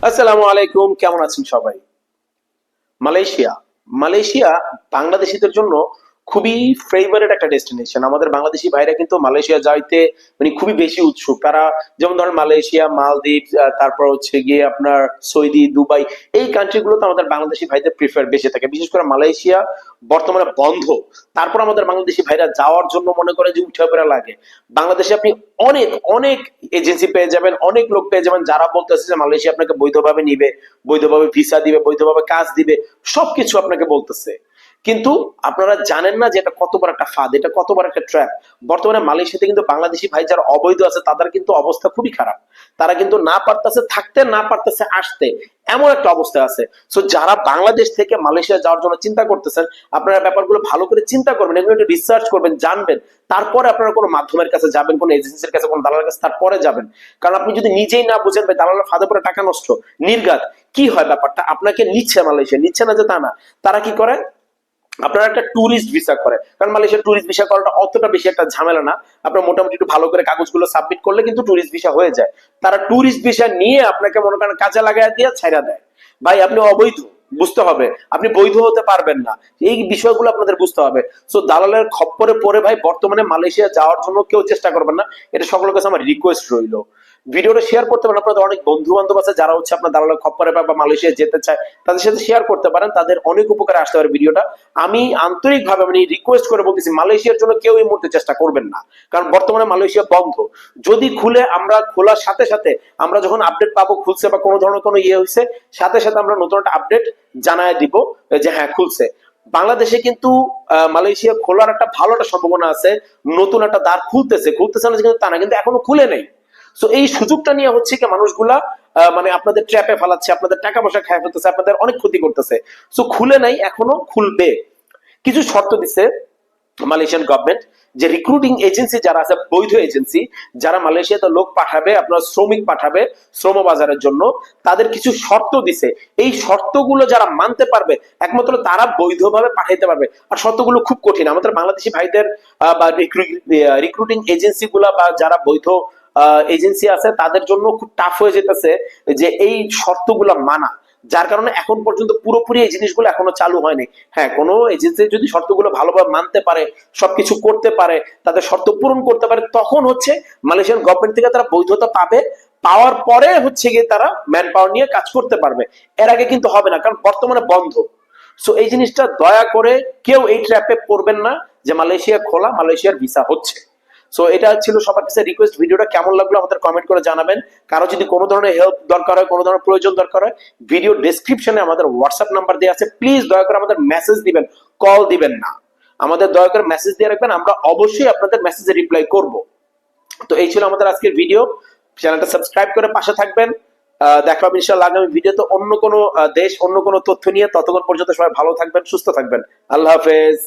আসসালামু আলাইকুম, কেমন আছেন সবাই? মালয়েশিয়া মালয়েশিয়া বাংলাদেশিদের জন্য খুবই ফেভারিট একটা ডেস্টিনেশন। আমাদের বাংলাদেশি ভাইরা কিন্তু মালয়েশিয়া যাইতে মানে খুবই বেশি উৎসুক তারা। যেমন ধরেন মালয়েশিয়া, মালদ্বীপ, তারপর হচ্ছে গিয়ে আপনার সৌদি, দুবাই, এই কান্ট্রি গুলোতে আমাদের বাংলাদেশি ভাইদের প্রিফার বেশি থাকে। বিশেষ করে মালয়েশিয়া বর্তমানে বন্ধ, তারপর আমাদের বাংলাদেশি ভাইরা যাওয়ার জন্য মনে করে যে উঠে পড়া লাগে। বাংলাদেশে আপনি অনেক অনেক এজেন্সি পেয়ে যাবেন, অনেক লোক পেয়ে যাবেন যারা বলতেছে যে মালয়েশিয়া আপনাকে বৈধভাবে নিবে, বৈধভাবে ভিসা দিবে, বৈধভাবে কাজ দিবে, সবকিছু আপনাকে বলতেছে। কিন্তু আপনারা জানেন না যে এটা কত বড় একটা ফাঁদ, এটা কত বড় একটা ট্র্যাপ। বর্তমানে মালয়েশিয়াতে কিন্তু বাংলাদেশি ভাই যারা অবৈধ আছে তাদের কিন্তু অবস্থা খুবই খারাপ। তারা কিন্তু না পারতেছে থাকতে, না পারতেছে আসতে, এমন একটা অবস্থা আছে। সো যারা বাংলাদেশ থেকে মালয়েশিয়া যাওয়ার জন্য চিন্তা করতেছেন, আপনারা ব্যাপারগুলো ভালো করে চিন্তা করবেন, এগুলো একটু রিসার্চ করবেন, জানবেন। তারপরে আপনারা কোনো মাধ্যমের কাছে যাবেন, কোনো এজেন্সির কাছে, কোনো দালালের কাছে, তারপরে যাবেন। কারণ আপনি যদি নিজেই না বুঝেন, ভাই দালালের ফাঁদে পড়ে টাকা নষ্ট, নির্ঘাত। কি হয় ব্যাপারটা, আপনাকে নিচ্ছে মালয়েশিয়া, নিচ্ছে না যে তা না। তারা কি করে, আপনারা একটা ট্যুরিস্ট ভিসা করে, কারণ মালয়েশিয়ার ট্যুরিস্ট ভিসা করাটা অতটা বেশি একটা ঝামেলা না। আপনার মোটামুটি একটু ভালো করে কাগজগুলো সাবমিট করলে কিন্তু ট্যুরিস্ট ভিসা হয়ে যায়। তারা ট্যুরিস্ট ভিসা নিয়ে আপনাকে মনে করেন কাজে লাগাই দিয়ে ছাইড়া দেয়। ভাই আপনি অবৈধ, বুঝতে হবে, আপনি বৈধ হতে পারবেন না। এই বিষয়গুলো আপনাদের বুঝতে হবে। সো দালালের খপ্পরে পড়ে ভাই বর্তমানে মালয়েশিয়া যাওয়ার জন্য কেউ চেষ্টা করবেন না। এটা সকলের কাছে আমার রিকোয়েস্ট রইলো। ভিডিওটা শেয়ার করতে পারেন, আপনাদের অনেক বন্ধু বান্ধব আছে যারা হচ্ছে আপনার দালালের খপ্পরে বা মালয়েশিয়া যেতে চায়, তাদের সাথে শেয়ার করতে পারেন, তাদের অনেক উপকারে আসতে পারে ভিডিওটা। আমি আন্তরিকভাবে মানে রিকোয়েস্ট করে বলতেছি, মালয়েশিয়ার জন্য কেউ এই মুহূর্তে চেষ্টা করবেন না। কারণ বর্তমানে মালয়েশিয়া বন্ধ। যদি খুলে, আমরা খোলার সাথে সাথে আমরা যখন আপডেট পাবো খুলছে বা কোনো ধরনের কোনো ইয়ে হয়েছে, সাথে সাথে আমরা নতুন একটা আপডেট জানায় দিব যে হ্যাঁ খুলছে। বাংলাদেশে কিন্তু মালয়েশিয়া খোলার একটা ভালো একটা সম্ভাবনা আছে। নতুন একটা দ্বার খুলতেছে, খুলতেছে না কিন্তু তা না, কিন্তু এখনো খুলে নেই। সো এই সুযোগটা নিয়ে হচ্ছে কি মানুষগুলা মানে আপনাদের ট্র্যাপে ফেলাচ্ছে, আপনাদের টাকা পয়সা খায় ফেলতেছে, আপনাদের অনেক ক্ষতি করতেছে। সো খুলে নাই, এখনো খুলবে। কিছু শর্ত দিচ্ছে মালয়েশিয়ান গভর্নমেন্ট, যে রিক্রুটিং এজেন্সি যারা আছে, বৈধ এজেন্সি যারা মালয়েশিয়াতে লোক পাঠাবে, আপনার শ্রমিক পাঠাবে শ্রম বাজারের জন্য, তাদের কিছু শর্ত দিছে। এই শর্তগুলো যারা মানতে পারবে একমাত্র তারা বৈধভাবে পাঠাইতে পারবে। আর শর্তগুলো খুব কঠিন। আমাদের বাংলাদেশি ভাইদের বা রিক্রুটিং এজেন্সি গুলা বা যারা বৈধ এজেন্সি আছে তাদের জন্য খুব টাফ হয়ে যেতেছে যে এই শর্তগুলো মানা। যার কারণে এখন পর্যন্ত পুরোপুরি এই জিনিসগুলো এখনো চালু হয়নি। হ্যাঁ, কোনো এজেন্সি যদি শর্তগুলো ভালোভাবে মানতে পারে, সবকিছু করতে পারে, তাদের শর্ত পূরণ করতে পারে, তখন হচ্ছে মালয়েশিয়ান গভর্নমেন্ট থেকে তারা বৈধতা পাবে। পাওয়ার পরে হচ্ছে গিয়ে তারা ম্যান পাওয়ার নিয়ে কাজ করতে পারবে। এর আগে কিন্তু হবে না, কারণ বর্তমানে বন্ধ। সো এই জিনিসটা দয়া করে কেউ এই ট্র্যাপে পড়বেন না যে মালয়েশিয়া খোলা, মালয়েশিয়ার ভিসা হচ্ছে। সো এটা ছিল সবার কাছে রিকোয়েস্ট। ভিডিওটা কেমন লাগলো আমাদের কমেন্ট করে জানাবেন। কারো যদি কোনো ধরনের হেল্প দরকার হয়, কোনো ধরনের প্রয়োজন দরকার হয়, ভিডিও ডেসক্রিপশনে আমাদের হোয়াটসঅ্যাপ নাম্বার দেওয়া আছে। প্লিজ দয়া করে আমাদের মেসেজ দিবেন, কল দিবেন না। আমাদের দয়া করে মেসেজ দিয়ে রাখবেন, আমরা অবশ্যই আপনাদের মেসেজে রিপ্লাই করব। তো এই ছিল আমাদের আজকের ভিডিও। চ্যানেলটা সাবস্ক্রাইব করে পাশে থাকবেন। দেখা হবে ইনশাআল্লাহ আগামী ভিডিওতে অন্য কোনো দেশ, অন্য কোনো তথ্য নিয়ে। ততক্ষণ পর্যন্ত সবাই ভালো থাকবেন, সুস্থ থাকবেন। আল্লাহ হাফেজ।